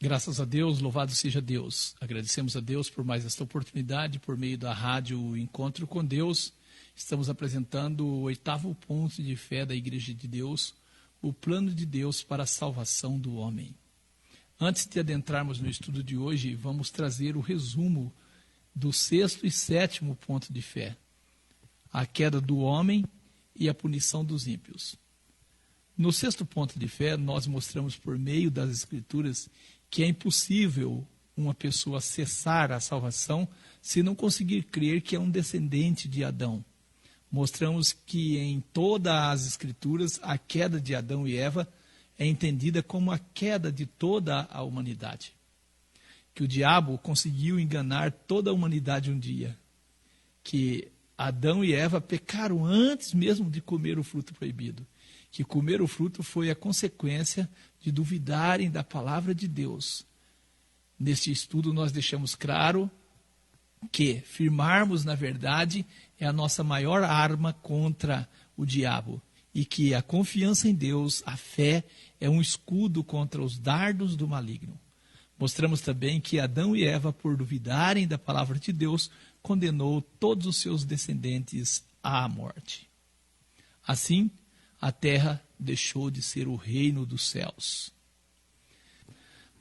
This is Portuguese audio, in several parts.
Graças a Deus, louvado seja Deus. Agradecemos a Deus por mais esta oportunidade, por meio da rádio Encontro com Deus. Estamos apresentando o 8º ponto de fé da Igreja de Deus, o plano de Deus para a salvação do homem. Antes de adentrarmos no estudo de hoje, vamos trazer o resumo do 6º e 7º ponto de fé, a queda do homem e a punição dos ímpios. No 6º ponto de fé, nós mostramos por meio das Escrituras que é impossível uma pessoa acessar a salvação se não conseguir crer que é um descendente de Adão. Mostramos que em todas as Escrituras a queda de Adão e Eva é entendida como a queda de toda a humanidade. Que o diabo conseguiu enganar toda a humanidade um dia. Que Adão e Eva pecaram antes mesmo de comer o fruto proibido. Que comer o fruto foi a consequência de duvidarem da palavra de Deus. Neste estudo nós deixamos claro que firmarmos na verdade é a nossa maior arma contra o diabo e que a confiança em Deus, a fé, é um escudo contra os dardos do maligno. Mostramos também que Adão e Eva, por duvidarem da palavra de Deus, condenou todos os seus descendentes à morte. Assim, a terra deixou de ser o reino dos céus.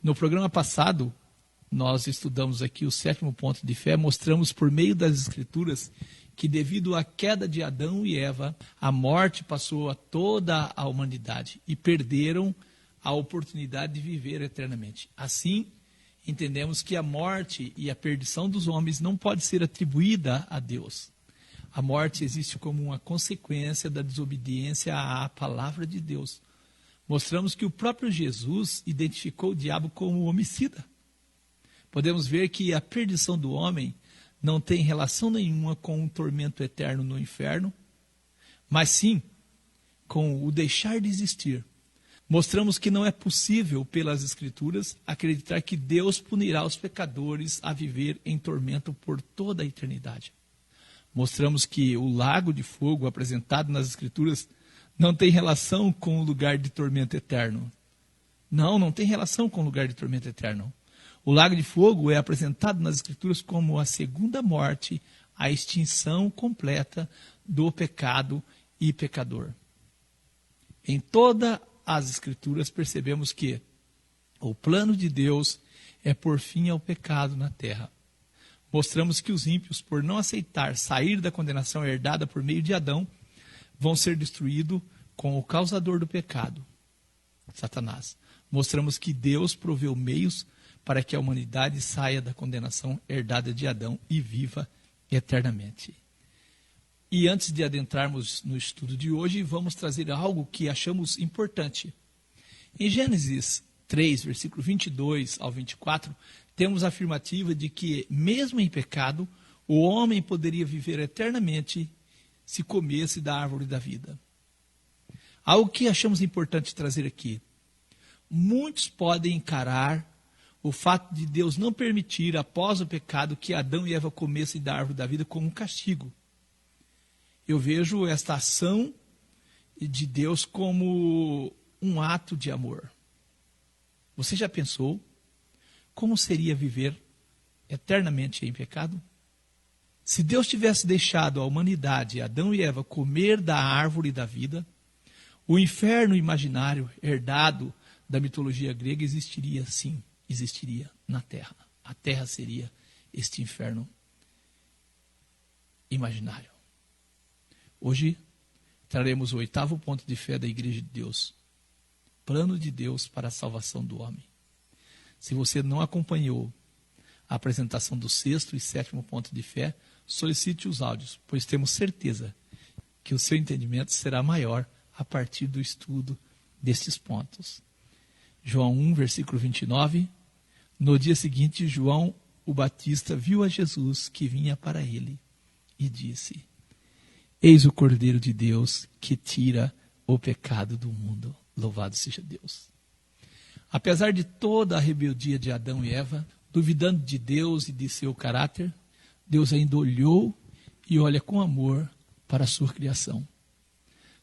No programa passado, nós estudamos aqui o 7º ponto de fé, mostramos por meio das Escrituras que devido à queda de Adão e Eva, a morte passou a toda a humanidade e perderam a oportunidade de viver eternamente. Assim, entendemos que a morte e a perdição dos homens não pode ser atribuída a Deus. A morte existe como uma consequência da desobediência à palavra de Deus. Mostramos que o próprio Jesus identificou o diabo como homicida. Podemos ver que a perdição do homem não tem relação nenhuma com um tormento eterno no inferno, mas sim com o deixar de existir. Mostramos que não é possível, pelas Escrituras, acreditar que Deus punirá os pecadores a viver em tormento por toda a eternidade. Mostramos que o lago de fogo apresentado nas Escrituras não tem relação com o lugar de tormento eterno. Não tem relação com o lugar de tormento eterno. O lago de fogo é apresentado nas Escrituras como a segunda morte, a extinção completa do pecado e pecador. Em todas as Escrituras percebemos que o plano de Deus é pôr fim ao pecado na terra. Mostramos que os ímpios, por não aceitar sair da condenação herdada por meio de Adão, vão ser destruídos com o causador do pecado, Satanás. Mostramos que Deus proveu meios para que a humanidade saia da condenação herdada de Adão e viva eternamente. E antes de adentrarmos no estudo de hoje, vamos trazer algo que achamos importante. Em Gênesis 3, versículo 22 ao 24, temos a afirmativa de que, mesmo em pecado, o homem poderia viver eternamente se comesse da árvore da vida. Algo que achamos importante trazer aqui. Muitos podem encarar o fato de Deus não permitir, após o pecado, que Adão e Eva comessem da árvore da vida como um castigo. Eu vejo esta ação de Deus como um ato de amor. Você já pensou como seria viver eternamente em pecado? Se Deus tivesse deixado a humanidade, Adão e Eva, comer da árvore da vida, o inferno imaginário herdado da mitologia grega existiria sim, existiria na terra. A terra seria este inferno imaginário. Hoje traremos o 8º ponto de fé da Igreja de Deus. Plano de Deus para a salvação do homem. Se você não acompanhou a apresentação do 6º e 7º ponto de fé, solicite os áudios, pois temos certeza que o seu entendimento será maior a partir do estudo destes pontos. João 1, versículo 29. No dia seguinte, João o Batista viu a Jesus que vinha para ele e disse: Eis o Cordeiro de Deus que tira o pecado do mundo. Louvado seja Deus. Apesar de toda a rebeldia de Adão e Eva, duvidando de Deus e de seu caráter, Deus ainda olhou e olha com amor para a sua criação.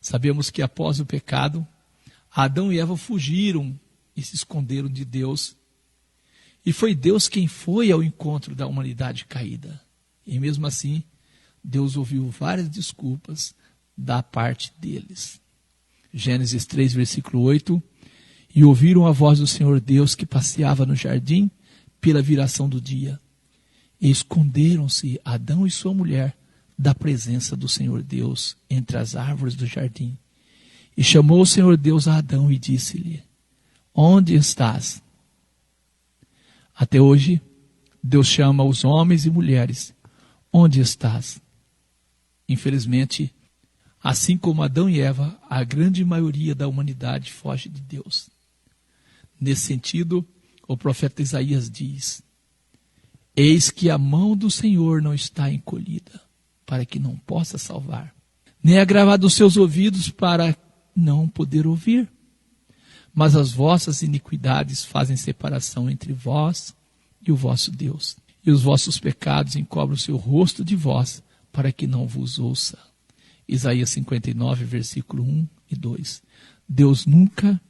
Sabemos que após o pecado, Adão e Eva fugiram e se esconderam de Deus E foi Deus quem foi ao encontro da humanidade caída. E mesmo assim, Deus ouviu várias desculpas da parte deles. Gênesis 3, versículo 8. E ouviram a voz do Senhor Deus que passeava no jardim pela viração do dia. E esconderam-se Adão e sua mulher da presença do Senhor Deus entre as árvores do jardim. E chamou o Senhor Deus a Adão e disse-lhe: onde estás? Até hoje, Deus chama os homens e mulheres: onde estás? Infelizmente, assim como Adão e Eva, a grande maioria da humanidade foge de Deus. Nesse sentido, o profeta Isaías diz: eis que a mão do Senhor não está encolhida, para que não possa salvar, nem agravado os seus ouvidos para não poder ouvir. Mas as vossas iniquidades fazem separação entre vós e o vosso Deus, e os vossos pecados encobrem o seu rosto de vós, para que não vos ouça. Isaías 59, versículo 1 e 2. Deus nunca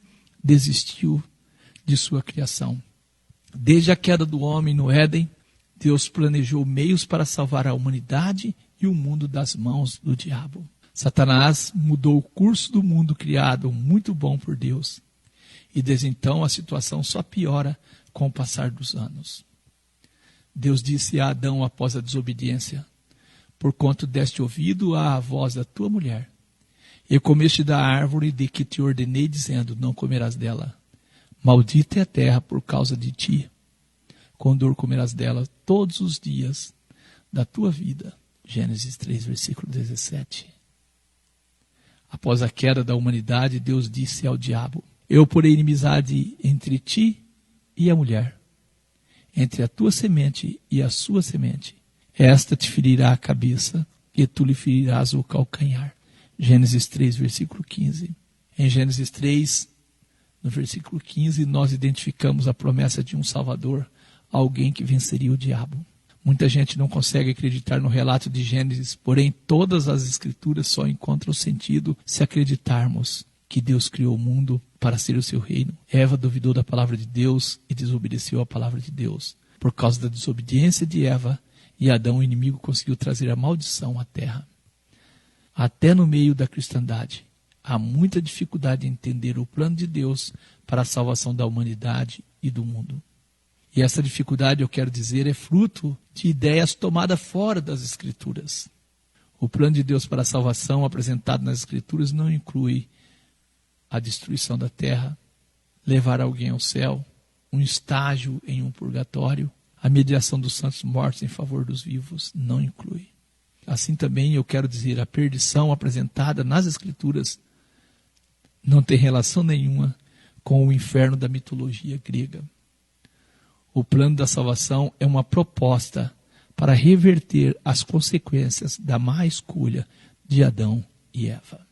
desistiu de sua criação. Desde a queda do homem no Éden, Deus planejou meios para salvar a humanidade e o mundo das mãos do diabo. Satanás mudou o curso do mundo criado, muito bom por Deus. E desde então a situação só piora com o passar dos anos. Deus disse a Adão após a desobediência: porquanto deste ouvido à voz da tua mulher, e comeste da árvore de que te ordenei, dizendo: não comerás dela. Maldita é a terra por causa de ti. Com dor comerás dela todos os dias da tua vida. Gênesis 3, versículo 17. Após a queda da humanidade, Deus disse ao diabo: eu porei inimizade entre ti e a mulher, entre a tua semente e a sua semente. Esta te ferirá a cabeça, e tu lhe ferirás o calcanhar. Gênesis 3, versículo 15. Em Gênesis 3, no versículo 15, nós identificamos a promessa de um Salvador, alguém que venceria o diabo. Muita gente não consegue acreditar no relato de Gênesis, porém todas as escrituras só encontram sentido se acreditarmos que Deus criou o mundo para ser o seu reino. Eva duvidou da palavra de Deus e desobedeceu à palavra de Deus. Por causa da desobediência de Eva e Adão, o inimigo conseguiu trazer a maldição à terra. Até no meio da cristandade, há muita dificuldade em entender o plano de Deus para a salvação da humanidade e do mundo. E essa dificuldade, eu quero dizer, é fruto de ideias tomadas fora das Escrituras. O plano de Deus para a salvação apresentado nas Escrituras não inclui a destruição da terra, levar alguém ao céu, um estágio em um purgatório, a mediação dos santos mortos em favor dos vivos, não inclui. Assim também eu quero dizer, a perdição apresentada nas Escrituras não tem relação nenhuma com o inferno da mitologia grega. O plano da salvação é uma proposta para reverter as consequências da má escolha de Adão e Eva.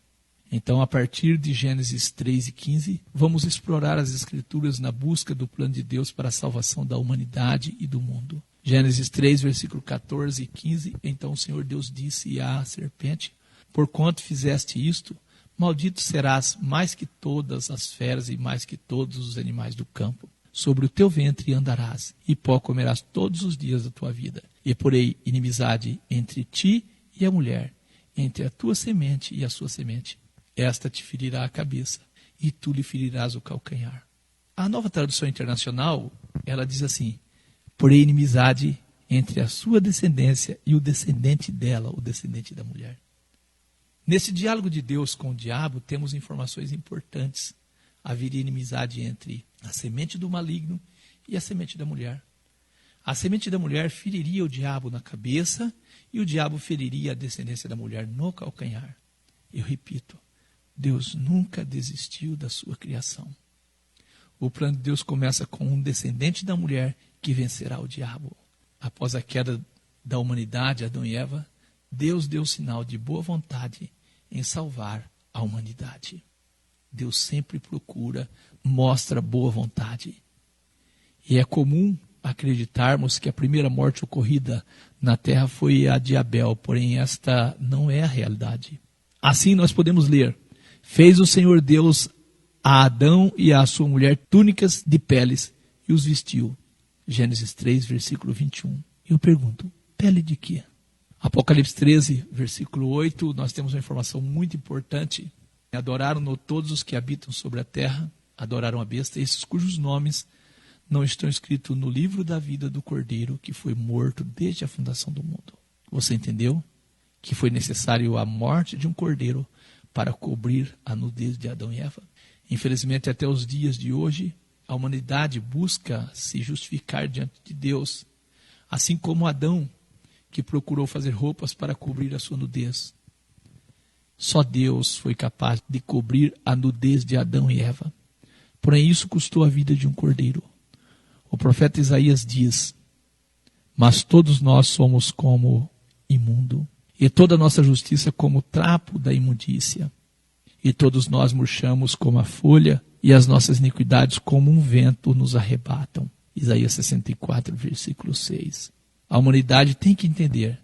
Então, a partir de Gênesis 3 e 15, vamos explorar as Escrituras na busca do plano de Deus para a salvação da humanidade e do mundo. Gênesis 3, versículo 14 e 15, então o Senhor Deus disse à serpente: porquanto fizeste isto, maldito serás mais que todas as feras e mais que todos os animais do campo. Sobre o teu ventre andarás, e pó comerás todos os dias da tua vida. E porei inimizade entre ti e a mulher, entre a tua semente e a sua semente. Esta te ferirá a cabeça, e tu lhe ferirás o calcanhar. A Nova Tradução Internacional, ela diz assim: porém inimizade entre a sua descendência e o descendente dela, o descendente da mulher. Nesse diálogo de Deus com o diabo, temos informações importantes. Haveria inimizade entre a semente do maligno e a semente da mulher. A semente da mulher feriria o diabo na cabeça e o diabo feriria a descendência da mulher no calcanhar. Eu repito, Deus nunca desistiu da sua criação. O plano de Deus começa com um descendente da mulher que vencerá o diabo. Após a queda da humanidade, Adão e Eva, Deus deu sinal de boa vontade em salvar a humanidade. Deus sempre procura, mostra boa vontade. E é comum acreditarmos que a primeira morte ocorrida na terra foi a de Abel, porém esta não é a realidade. Assim nós podemos ler: fez o Senhor Deus a Adão e à sua mulher túnicas de peles e os vestiu. Gênesis 3, versículo 21. Eu pergunto, pele de quê? Apocalipse 13, versículo 8, nós temos uma informação muito importante. Adoraram-no todos os que habitam sobre a terra, adoraram a besta, esses cujos nomes não estão escritos no livro da vida do Cordeiro, que foi morto desde a fundação do mundo. Você entendeu? Que foi necessário a morte de um cordeiro para cobrir a nudez de Adão e Eva. Infelizmente, até os dias de hoje, a humanidade busca se justificar diante de Deus, assim como Adão, que procurou fazer roupas para cobrir a sua nudez. Só Deus foi capaz de cobrir a nudez de Adão e Eva. Porém, isso custou a vida de um cordeiro. O profeta Isaías diz, mas todos nós somos como imundo, e toda a nossa justiça como trapo da imundícia. E todos nós murchamos como a folha, e as nossas iniquidades como um vento nos arrebatam. Isaías 64, versículo 6. A humanidade tem que entender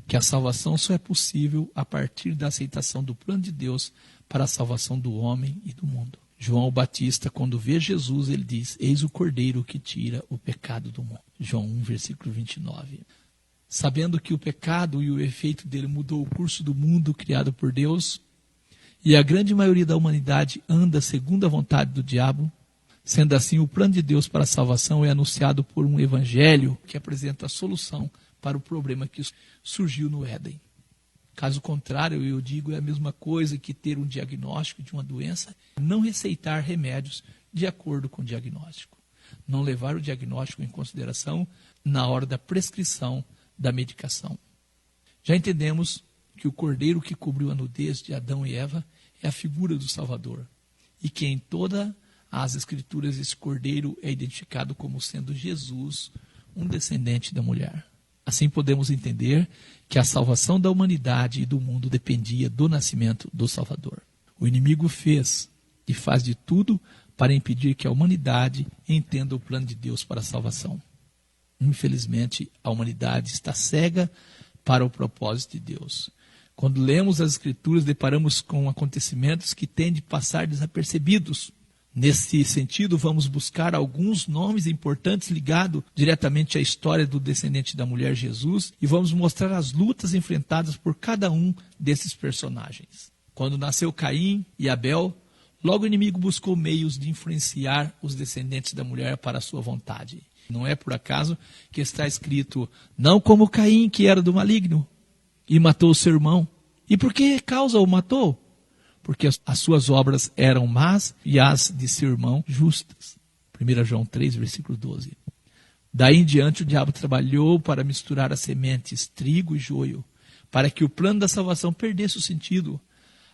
que a salvação só é possível a partir da aceitação do plano de Deus para a salvação do homem e do mundo. João Batista, quando vê Jesus, ele diz, eis o Cordeiro que tira o pecado do mundo. João 1, versículo 29. Sabendo que o pecado e o efeito dele mudou o curso do mundo criado por Deus, e a grande maioria da humanidade anda segundo a vontade do diabo, sendo assim, o plano de Deus para a salvação é anunciado por um evangelho que apresenta a solução para o problema que surgiu no Éden. Caso contrário, eu digo, é a mesma coisa que ter um diagnóstico de uma doença, não receitar remédios de acordo com o diagnóstico. Não levar o diagnóstico em consideração na hora da prescrição da medicação. Já entendemos que o cordeiro que cobriu a nudez de Adão e Eva é a figura do Salvador. E que em todas as Escrituras esse cordeiro é identificado como sendo Jesus, um descendente da mulher. Assim podemos entender que a salvação da humanidade e do mundo dependia do nascimento do Salvador. O inimigo fez e faz de tudo para impedir que a humanidade entenda o plano de Deus para a salvação. Infelizmente, a humanidade está cega para o propósito de Deus. Quando lemos as Escrituras, deparamos com acontecimentos que tendem a passar desapercebidos. Nesse sentido, vamos buscar alguns nomes importantes ligados diretamente à história do descendente da mulher Jesus e vamos mostrar as lutas enfrentadas por cada um desses personagens. Quando nasceu Caim e Abel, logo o inimigo buscou meios de influenciar os descendentes da mulher para a sua vontade. Não é por acaso que está escrito, não como Caim, que era do maligno, e matou o seu irmão. E por que causa o matou? Porque as suas obras eram más e as de seu irmão justas. 1 João 3, versículo 12. Daí em diante o diabo trabalhou para misturar as sementes, trigo e joio, para que o plano da salvação perdesse o sentido.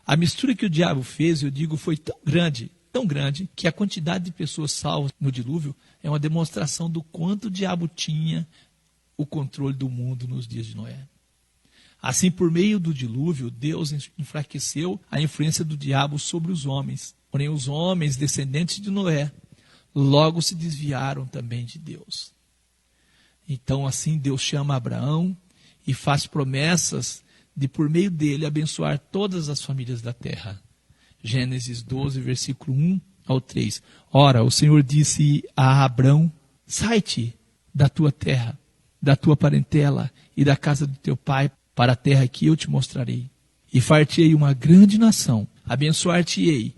A mistura que o diabo fez, eu digo, foi tão grande, que a quantidade de pessoas salvas no dilúvio é uma demonstração do quanto o diabo tinha o controle do mundo nos dias de Noé. Assim, por meio do dilúvio, Deus enfraqueceu a influência do diabo sobre os homens. Porém, os homens, descendentes de Noé, logo se desviaram também de Deus. Então, assim, Deus chama Abraão e faz promessas de, por meio dele, abençoar todas as famílias da terra. Gênesis 12, versículo 1 ao 3. Ora, o Senhor disse a Abrão, sai-te da tua terra, da tua parentela e da casa do teu pai, para a terra que eu te mostrarei. E far-te-ei uma grande nação, abençoar-te-ei,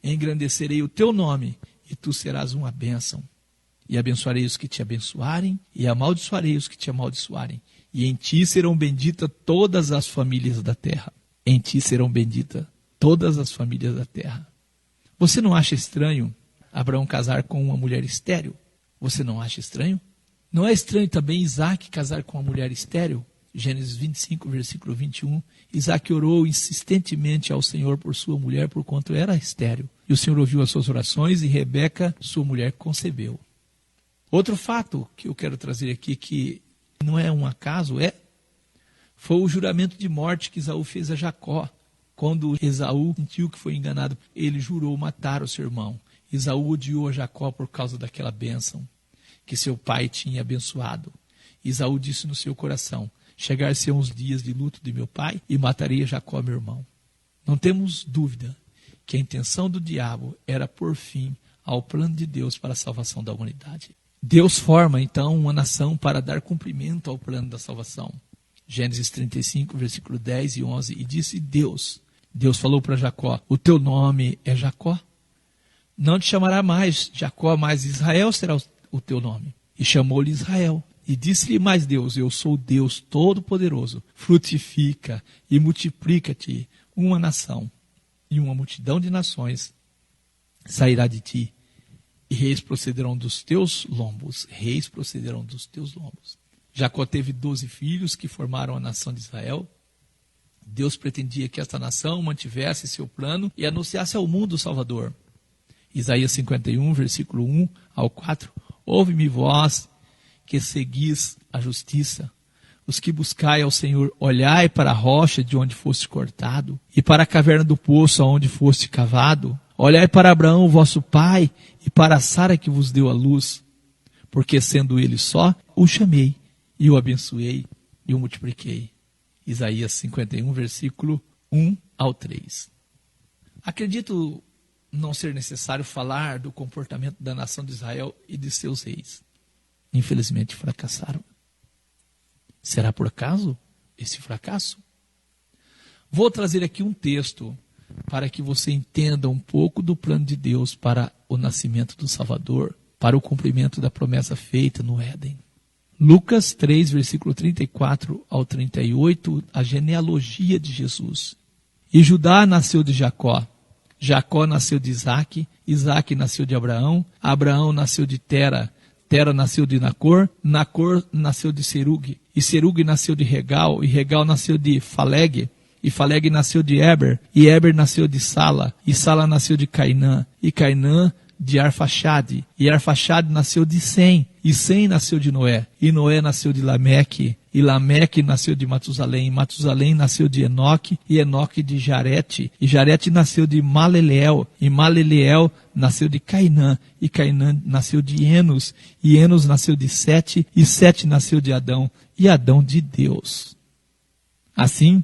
engrandecerei o teu nome, e tu serás uma bênção. E abençoarei os que te abençoarem, e amaldiçoarei os que te amaldiçoarem. E em ti serão benditas todas as famílias da terra. Em ti serão benditas todas as famílias da terra. Você não acha estranho Abraão casar com uma mulher estéril? Você não acha estranho? Não é estranho também Isaac casar com uma mulher estéril? Gênesis 25, versículo 21, Isaac orou insistentemente ao Senhor por sua mulher, porquanto era estéril. E o Senhor ouviu as suas orações e Rebeca, sua mulher, concebeu. Outro fato que eu quero trazer aqui, que não é um acaso, foi o juramento de morte que Esaú fez a Jacó. Quando Esaú sentiu que foi enganado, ele jurou matar o seu irmão. Esaú odiou a Jacó por causa daquela bênção que seu pai tinha abençoado. Esaú disse no seu coração, chegar-se-ão os dias de luto de meu pai e matarei a Jacó, meu irmão. Não temos dúvida que a intenção do diabo era pôr fim ao plano de Deus para a salvação da humanidade. Deus forma, então, uma nação para dar cumprimento ao plano da salvação. Gênesis 35, versículo 10 e 11. E disse Deus falou para Jacó: o teu nome é Jacó? Não te chamará mais Jacó, mas Israel será o teu nome. E chamou-lhe Israel. E disse-lhe mais Deus: eu sou Deus Todo-Poderoso. Frutifica e multiplica-te uma nação, e uma multidão de nações sairá de ti. E reis procederão dos teus lombos. Reis procederão dos teus lombos. Jacó teve 12 filhos que formaram a nação de Israel. Deus pretendia que esta nação mantivesse seu plano e anunciasse ao mundo o Salvador. Isaías 51, versículo 1 ao 4. Ouve-me vós que seguis a justiça, os que buscai ao Senhor, olhai para a rocha de onde foste cortado, e para a caverna do poço aonde foste cavado. Olhai para Abraão, vosso pai, e para Sara que vos deu a luz, porque sendo ele só, o chamei, e o abençoei, e o multipliquei. Isaías 51, versículo 1 ao 3. Acredito não ser necessário falar do comportamento da nação de Israel e de seus reis. Infelizmente fracassaram. Será por acaso esse fracasso? Vou trazer aqui um texto para que você entenda um pouco do plano de Deus para o nascimento do Salvador, para o cumprimento da promessa feita no Éden. Lucas 3, versículo 34 ao 38, a genealogia de Jesus. E Judá nasceu de Jacó, Jacó nasceu de Isaque, Isaque nasceu de Abraão, Abraão nasceu de Tera, Tera nasceu de Nacor, Nacor nasceu de Serugue, e Serugue nasceu de Regal, e Regal nasceu de Falegue, e Falegue nasceu de Eber, e Eber nasceu de Sala, e Sala nasceu de Cainã, e Cainã de Arfaxade, e Arfaxade nasceu de Sem, e Sem nasceu de Noé, e Noé nasceu de Lameque, e Lameque nasceu de Matusalém, e Matusalém nasceu de Enoque, e Enoque de Jarete, e Jarete nasceu de Maleleel, e Maleleel nasceu de Cainã, e Cainã nasceu de Enos, e Enos nasceu de Sete, e Sete nasceu de Adão, e Adão de Deus. Assim,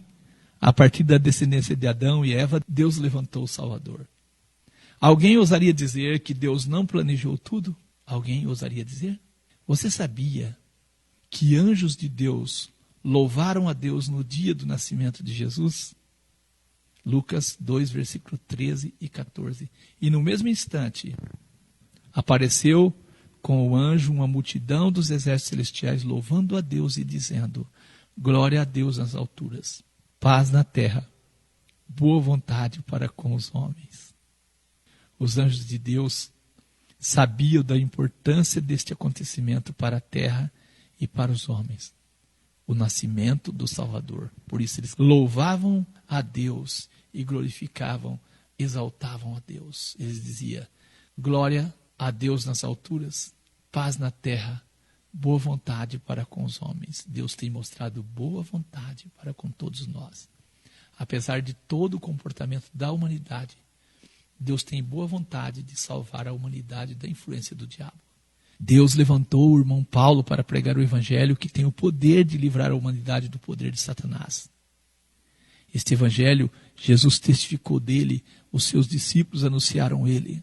a partir da descendência de Adão e Eva, Deus levantou o Salvador. Alguém ousaria dizer que Deus não planejou tudo? Alguém ousaria dizer? Você sabia que anjos de Deus louvaram a Deus no dia do nascimento de Jesus? Lucas 2, versículo 13 e 14. E no mesmo instante, apareceu com o anjo uma multidão dos exércitos celestiais louvando a Deus e dizendo: glória a Deus nas alturas, paz na terra, boa vontade para com os homens. Os anjos de Deus sabiam da importância deste acontecimento para a terra e para os homens, o nascimento do Salvador. Por isso eles louvavam a Deus e glorificavam, exaltavam a Deus. Eles diziam: glória a Deus nas alturas, paz na terra, boa vontade para com os homens. Deus tem mostrado boa vontade para com todos nós. Apesar de todo o comportamento da humanidade, Deus tem boa vontade de salvar a humanidade da influência do diabo. Deus levantou o irmão Paulo para pregar o evangelho que tem o poder de livrar a humanidade do poder de Satanás. Este evangelho, Jesus testificou dele, os seus discípulos anunciaram ele.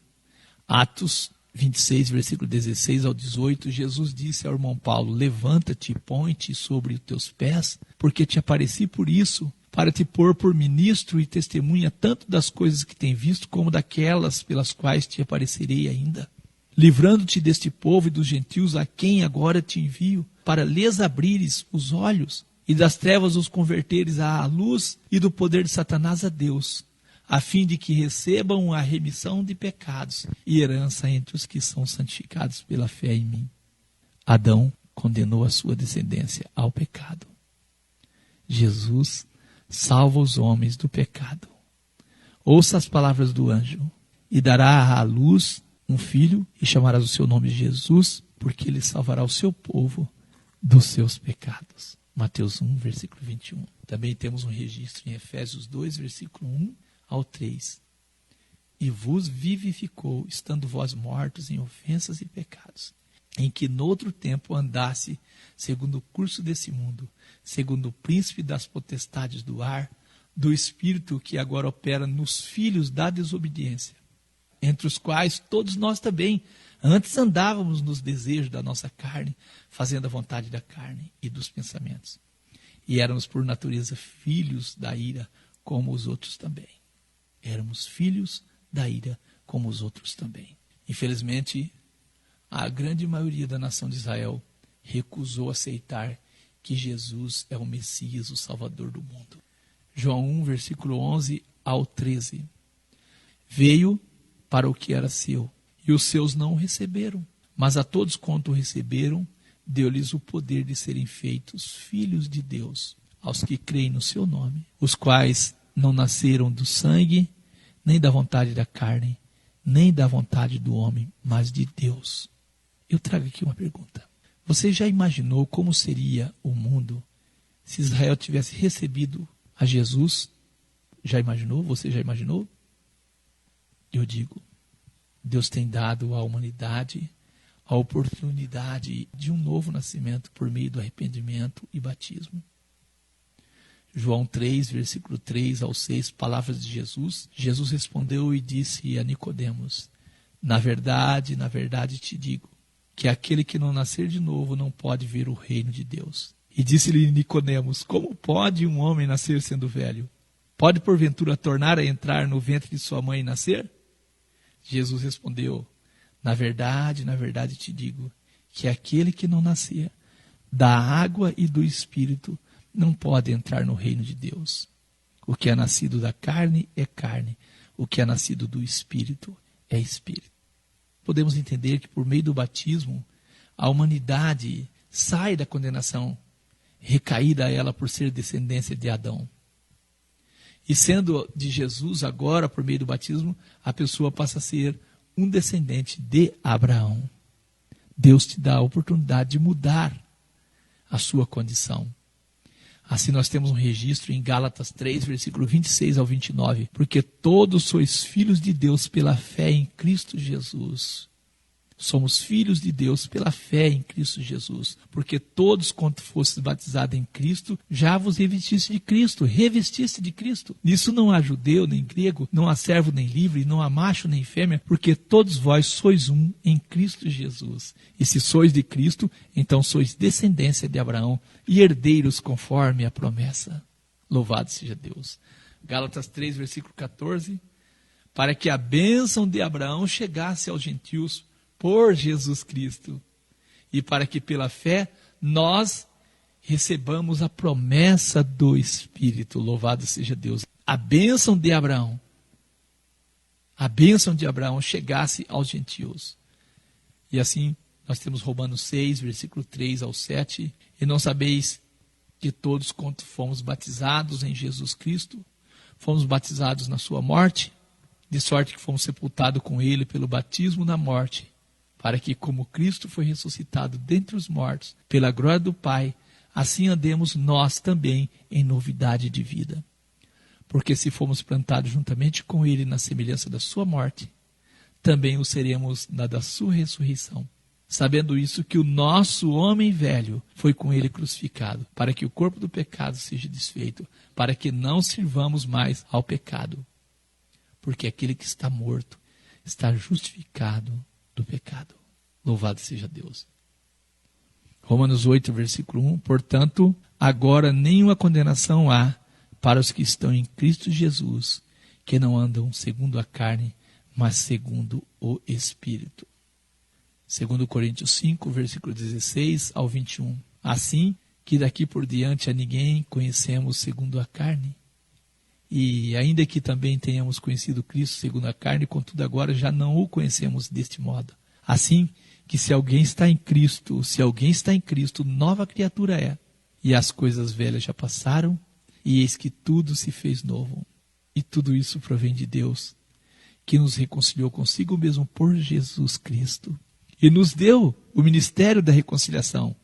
Atos 26, versículo 16 ao 18, Jesus disse ao irmão Paulo: levanta-te e põe-te sobre os teus pés, porque te apareci por isso, para te pôr por ministro e testemunha tanto das coisas que tem visto, como daquelas pelas quais te aparecerei ainda, livrando-te deste povo e dos gentios a quem agora te envio, para lhes abrires os olhos e das trevas os converteres à luz e do poder de Satanás a Deus, a fim de que recebam a remissão de pecados e herança entre os que são santificados pela fé em mim. Adão condenou a sua descendência ao pecado. Jesus salva os homens do pecado. Ouça as palavras do anjo: e dará à luz um filho, e chamarás o seu nome Jesus, porque ele salvará o seu povo dos seus pecados. Mateus 1, versículo 21. Também temos um registro em Efésios 2, versículo 1 ao 3. E vos vivificou, estando vós mortos em ofensas e pecados, em que noutro tempo andasse segundo o curso desse mundo, segundo o príncipe das potestades do ar, do espírito que agora opera nos filhos da desobediência, entre os quais todos nós também Antes andávamos nos desejos da nossa carne, fazendo a vontade da carne e dos pensamentos. E éramos por natureza filhos da ira, como os outros também. Éramos filhos da ira, como os outros também. Infelizmente, a grande maioria da nação de Israel recusou aceitar que Jesus é o Messias, o Salvador do mundo. João 1, versículo 11 ao 13. Veio para o que era seu, e os seus não o receberam. Mas a todos quanto o receberam, deu-lhes o poder de serem feitos filhos de Deus, aos que creem no seu nome, os quais não nasceram do sangue, nem da vontade da carne, nem da vontade do homem, mas de Deus. Eu trago aqui uma pergunta. Você já imaginou como seria o mundo se Israel tivesse recebido a Jesus? Já imaginou? Você já imaginou? Eu digo, Deus tem dado à humanidade a oportunidade de um novo nascimento por meio do arrependimento e batismo. João 3, versículo 3 ao 6, palavras de Jesus. Jesus respondeu e disse a Nicodemos: na verdade te digo, que aquele que não nascer de novo não pode ver o reino de Deus. E disse-lhe Nicodemos: como pode um homem nascer sendo velho? Pode porventura tornar a entrar no ventre de sua mãe e nascer? Jesus respondeu: na verdade te digo, que aquele que não nascer da água e do Espírito não pode entrar no reino de Deus. O que é nascido da carne é carne, o que é nascido do Espírito é Espírito. Podemos entender que por meio do batismo, a humanidade sai da condenação, recaída a ela por ser descendência de Adão. E sendo de Jesus agora, por meio do batismo, a pessoa passa a ser um descendente de Abraão. Deus te dá a oportunidade de mudar a sua condição. Assim nós temos um registro em Gálatas 3, versículo 26 ao 29. Porque todos sois filhos de Deus pela fé em Cristo Jesus. Somos filhos de Deus pela fé em Cristo Jesus. Porque todos quanto fostes batizados em Cristo, já vos revestiste de Cristo. Revestiste de Cristo. Nisso não há judeu nem grego, não há servo nem livre, não há macho nem fêmea, porque todos vós sois um em Cristo Jesus. E se sois de Cristo, então sois descendência de Abraão e herdeiros conforme a promessa. Louvado seja Deus. Gálatas 3, versículo 14. Para que a bênção de Abraão chegasse aos gentios por Jesus Cristo, e para que pela fé nós recebamos a promessa do Espírito. Louvado seja Deus. A bênção de Abraão chegasse aos gentios. E assim nós temos Romanos 6, versículo 3 ao 7. E não sabeis que todos quanto fomos batizados em Jesus Cristo, fomos batizados na sua morte, de sorte que fomos sepultados com ele pelo batismo na morte, para que, como Cristo foi ressuscitado dentre os mortos, pela glória do Pai, assim andemos nós também em novidade de vida. Porque se fomos plantados juntamente com ele na semelhança da sua morte, também o seremos na da sua ressurreição. Sabendo isso, que o nosso homem velho foi com ele crucificado, para que o corpo do pecado seja desfeito, para que não sirvamos mais ao pecado. Porque aquele que está morto está justificado do pecado. Louvado seja Deus. Romanos 8, versículo 1. Portanto, agora nenhuma condenação há para os que estão em Cristo Jesus, que não andam segundo a carne, mas segundo o Espírito. 2 Coríntios 5, versículo 16 ao 21. Assim que daqui por diante a ninguém conhecemos segundo a carne. E ainda que também tenhamos conhecido Cristo segundo a carne, contudo agora já não o conhecemos deste modo. Assim que se alguém está em Cristo, nova criatura é. E as coisas velhas já passaram, e eis que tudo se fez novo. E tudo isso provém de Deus, que nos reconciliou consigo mesmo por Jesus Cristo. E nos deu o ministério da reconciliação.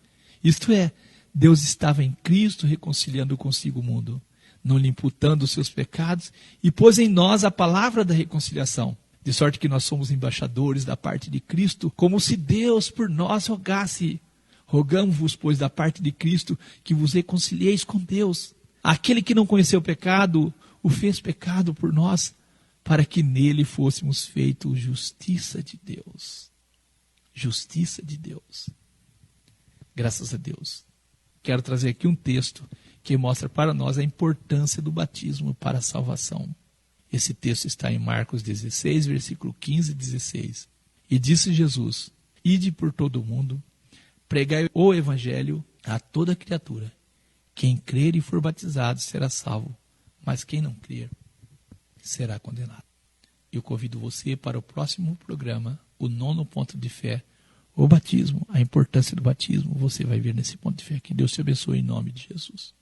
Isto é, Deus estava em Cristo reconciliando consigo o mundo, não lhe imputando os seus pecados, e pôs em nós a palavra da reconciliação. De sorte que nós somos embaixadores da parte de Cristo, como se Deus por nós rogasse. Rogamo-vos, pois, da parte de Cristo, que vos reconcilieis com Deus. Aquele que não conheceu o pecado, o fez pecado por nós, para que nele fôssemos feitos justiça de Deus. justiça de Deus. Graças a Deus. Quero trazer aqui um texto que mostra para nós a importância do batismo para a salvação. Esse texto está em Marcos 16, versículo 15 e 16. E disse Jesus: Ide por todo o mundo, pregai o evangelho a toda criatura. Quem crer e for batizado será salvo, mas quem não crer será condenado. Eu convido você para o próximo programa, o 9º ponto de fé, o batismo, a importância do batismo. Você vai ver nesse ponto de fé. Que Deus te abençoe em nome de Jesus.